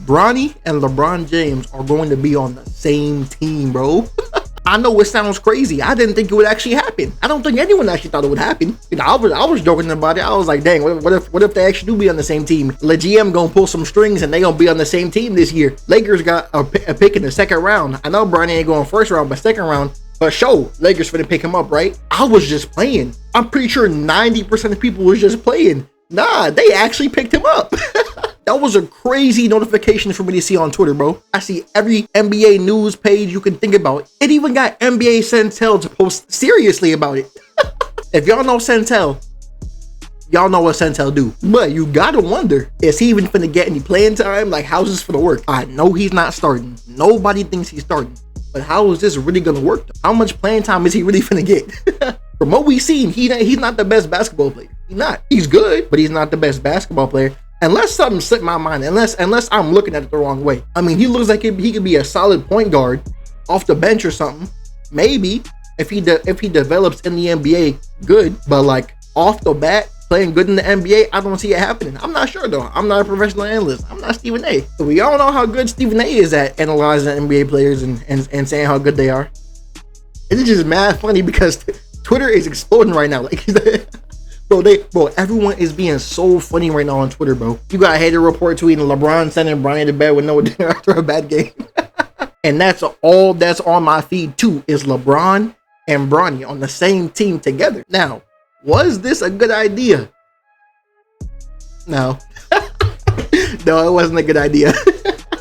Bronny and LeBron James are going to be on the same team, bro. I know it sounds crazy. I didn't think it would actually happen. I don't think anyone actually thought it would happen. You know, I was joking about it. I was like, dang, what if they actually do be on the same team? The GM gonna pull some strings and they gonna be on the same team this year. Lakers got a pick in the second round. I know Bronny ain't going first round, but second round. But show, Lakers finna pick him up, right? I was just playing. I'm pretty sure 90% of people was just playing. Nah, they actually picked him up. That was a crazy notification for me to see on Twitter, bro. I see every NBA news page you can think about. It even got NBA Centel to post seriously about it. If y'all know Centel, y'all know what Centel do. But you gotta wonder, is he even finna get any playing time? Like, how's this finna work? I know he's not starting. Nobody thinks he's starting. But how is this really gonna work? How much playing time is he really finna get? From what we've seen, he's not the best basketball player. He's not. He's good, but he's not the best basketball player. Unless something slipped my mind, unless I'm looking at it the wrong way. I mean, he looks like he could be a solid point guard off the bench or something. Maybe if he develops in the NBA, good. But like off the bat, playing good in the NBA, I don't see it happening. I'm not sure though. I'm not a professional analyst. I'm not Stephen A. So we all know how good Stephen A is at analyzing NBA players and saying how good they are. It's just mad funny because Twitter is exploding right now. Like. Bro, everyone is being so funny right now on Twitter, bro. You got a hater report tweeting LeBron sending Bronny to bed with no dinner after a bad game. And that's all that's on my feed too, is LeBron and Bronny on the same team together. Now, was this a good idea? No. No, it wasn't a good idea.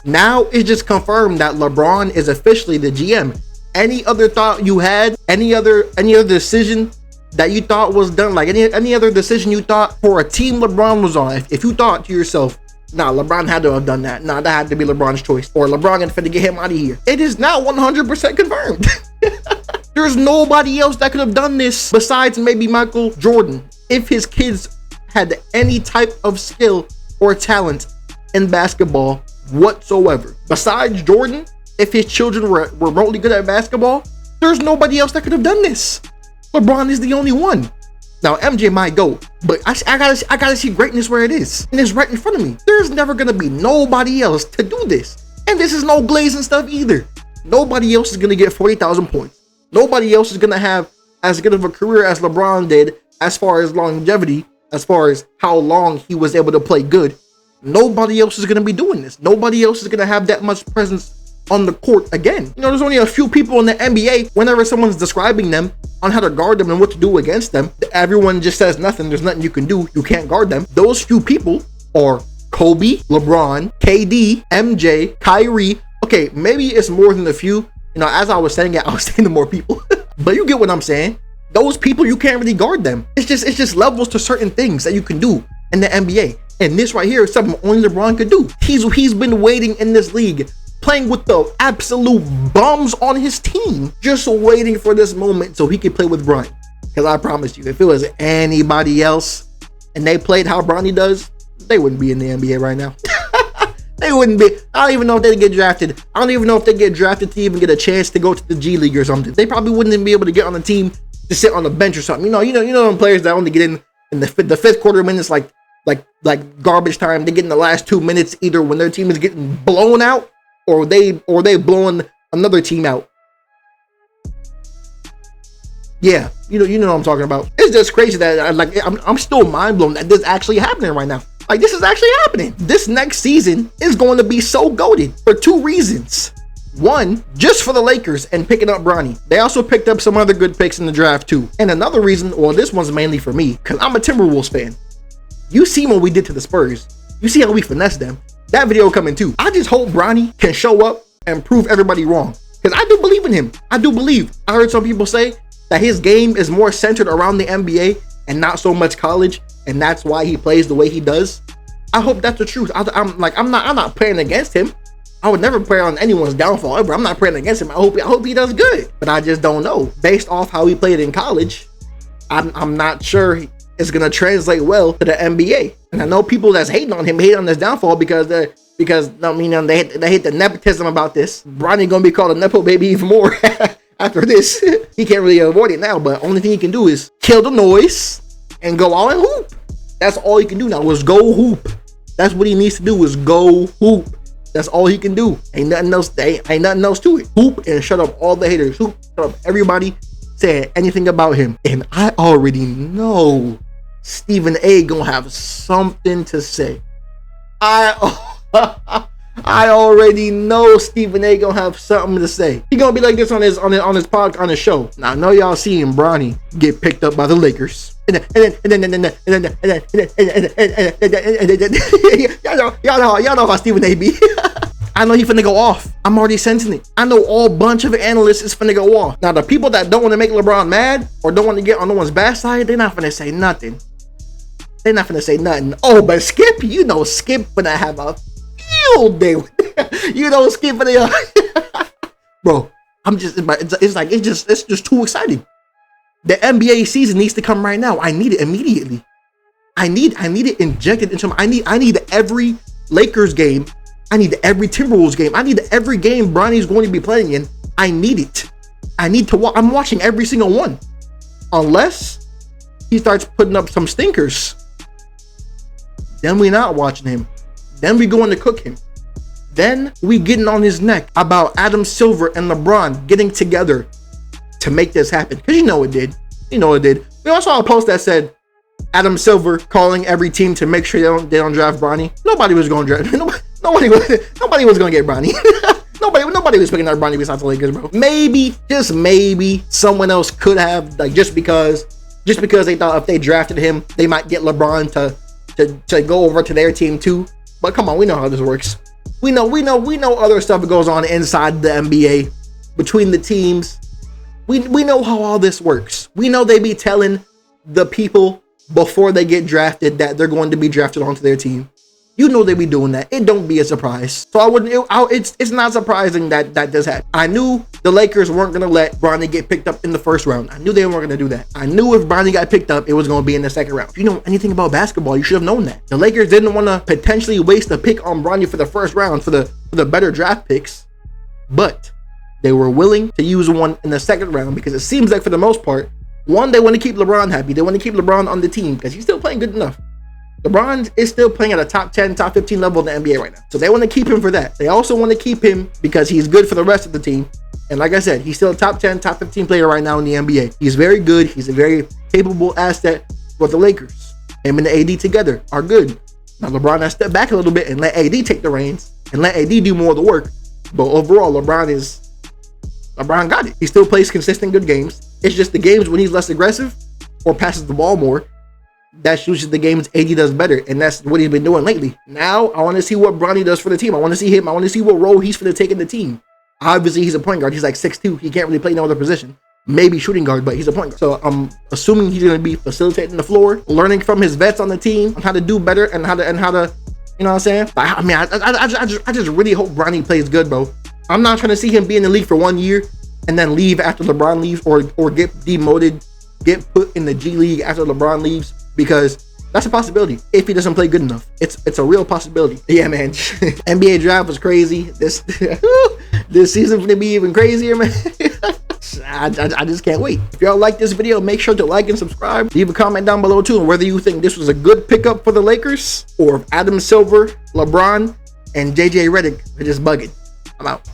Now it's just confirmed that LeBron is officially the GM. Any other thought you had? Any other decision that you thought was done, like any other decision you thought for a team LeBron was on, if you thought to yourself, nah, LeBron had to have done that. Nah, that had to be LeBron's choice. Or LeBron gonna fit to get him out of here. It is now 100% confirmed. There's nobody else that could have done this besides maybe Michael Jordan. If his kids had any type of skill or talent in basketball whatsoever. Besides Jordan, if his children were remotely good at basketball, there's nobody else that could have done this. LeBron is the only one. Now MJ might go, but I gotta see greatness where it is, and it's right in front of me. There's never gonna be nobody else to do this, and this is no glazing stuff either. Nobody else is gonna get 40,000 points. Nobody else is gonna have as good of a career as LeBron did, as far as longevity, as far as how long he was able to play good. Nobody else is gonna be doing this. Nobody else is gonna have that much presence on the court again. You know, there's only a few people in the NBA, whenever someone's describing them on how to guard them and what to do against them, everyone just says nothing. There's nothing you can do. You can't guard them. Those few people are Kobe, LeBron, KD, MJ, Kyrie. Okay, maybe it's more than a few. You know, as I was saying it, I was saying the more people. But you get what I'm saying. Those people, you can't really guard them. It's just levels to certain things that you can do in the NBA. And this right here is something only LeBron could do. He's been waiting in this league, playing with the absolute bums on his team, just waiting for this moment so he could play with Bronny. Because I promise you, if it was anybody else and they played how Bronny does, they wouldn't be in the NBA right now. They wouldn't be. I don't even know if they'd get drafted. I don't even know if they get drafted to even get a chance to go to the G League or something. They probably wouldn't even be able to get on the team to sit on the bench or something. You know them players that only get in the fifth quarter minutes, like garbage time. They get in the last 2 minutes either when their team is getting blown out, or they blowing another team out. Yeah, you know what I'm talking about. It's just crazy that I'm still mind blown that this is actually happening right now. Like, this is actually happening. This next season is going to be so goated for two reasons. One, just for the Lakers and picking up Bronny. They also picked up some other good picks in the draft too. And another reason, well, this one's mainly for me, because I'm a Timberwolves fan. You see what we did to the Spurs. You see how we finessed them. That video coming too. I just hope Bronny can show up and prove everybody wrong, because I do believe in him. I do believe. I heard some people say that his game is more centered around the NBA and not so much college, and that's why he plays the way he does. I hope that's the truth. I'm not praying against him. I would never pray on anyone's downfall ever. I'm not praying against him. I hope he does good, but I just don't know. Based off how he played in college, I'm not sure it's gonna translate well to the NBA. And I know people that's hating on him, hate on his downfall because I mean, they hate the nepotism about this. Bronny gonna be called a nepo baby even more after this. He can't really avoid it now, but only thing he can do is kill the noise and go out and hoop. That's all he can do now, is go hoop. That's what he needs to do, is go hoop. That's all he can do. Ain't nothing else. Ain't nothing else to it. Hoop and shut up all the haters. Hoop, shut up everybody saying anything about him. And I already know Stephen A. gonna have something to say. I already know Stephen A. gonna have something to say. He gonna be like this on his podcast, on his show. Now I know y'all seen Bronny get picked up by the Lakers. Y'all know how Stephen A. be. I know he finna go off. I'm already sensing it. I know all bunch of analysts is finna go off. Now the people that don't want to make LeBron mad or don't want to get on no one's bad side, they're not finna say nothing. They're not finna say nothing. Oh, but Skip, you know Skip finna have a field day. You know Skip finna. Bro, it's just too exciting. The NBA season needs to come right now. I need it immediately. I need it injected into my. I need every Lakers game. I need every Timberwolves game. I need every game Bronny's going to be playing in. I need it. I need to watch. I'm watching every single one. Unless he starts putting up some stinkers. Then we not watching him. Then we going to cook him. Then we getting on his neck about Adam Silver and LeBron getting together to make this happen. Because you know it did. You know it did. We also saw a post that said Adam Silver calling every team to make sure they don't draft Bronny. Nobody was going to draft. Nobody was going to get Bronny. Nobody was picking up Bronny besides the Lakers, bro. Maybe, just maybe, someone else could have, like, just because they thought if they drafted him, they might get LeBron to go over to their team too. But come on, we know how this works. We know other stuff that goes on inside the NBA between the teams. We know how all this works. We know they be telling the people before they get drafted that they're going to be drafted onto their team. You know they be doing that. It don't be a surprise. So it's not surprising that this happened. I knew the Lakers weren't gonna let Bronny get picked up in the first round. I knew they weren't gonna do that. I knew if Bronny got picked up, it was gonna be in the second round. If you know anything about basketball, you should have known that. The Lakers didn't want to potentially waste a pick on Bronny for the first round for the better draft picks, but they were willing to use one in the second round because it seems like for the most part, one, they want to keep LeBron happy. They want to keep LeBron on the team because he's still playing good enough. LeBron is still playing at a top 10, top 15 level in the NBA right now. So they want to keep him for that. They also want to keep him because he's good for the rest of the team. And like I said, he's still a top 10, top 15 player right now in the NBA. He's very good. He's a very capable asset for the Lakers. Him and the AD together are good. Now LeBron has to step back a little bit and let AD take the reins and let AD do more of the work. But overall, LeBron got it. He still plays consistent good games. It's just the games when he's less aggressive or passes the ball more, that's usually the games AD does better, and that's what he's been doing lately. Now, I want to see what Bronny does for the team. I want to see him. I want to see what role he's going to take in the team. Obviously, he's a point guard. He's like 6'2". He can't really play no other position. Maybe shooting guard, but he's a point guard. So I'm assuming he's going to be facilitating the floor, learning from his vets on the team on how to do better and how to, you know what I'm saying? I mean, I just really hope Bronny plays good, bro. I'm not trying to see him be in the league for 1 year and then leave after LeBron leaves, or get demoted, get put in the G League after LeBron leaves. Because that's a possibility if he doesn't play good enough. It's a real possibility. Yeah, man. NBA draft was crazy. This season gonna be even crazier, man. I just can't wait. If y'all like this video, make sure to like and subscribe. Leave a comment down below too on whether you think this was a good pickup for the Lakers or if Adam Silver, LeBron, and JJ Redick are just bugging. I'm out.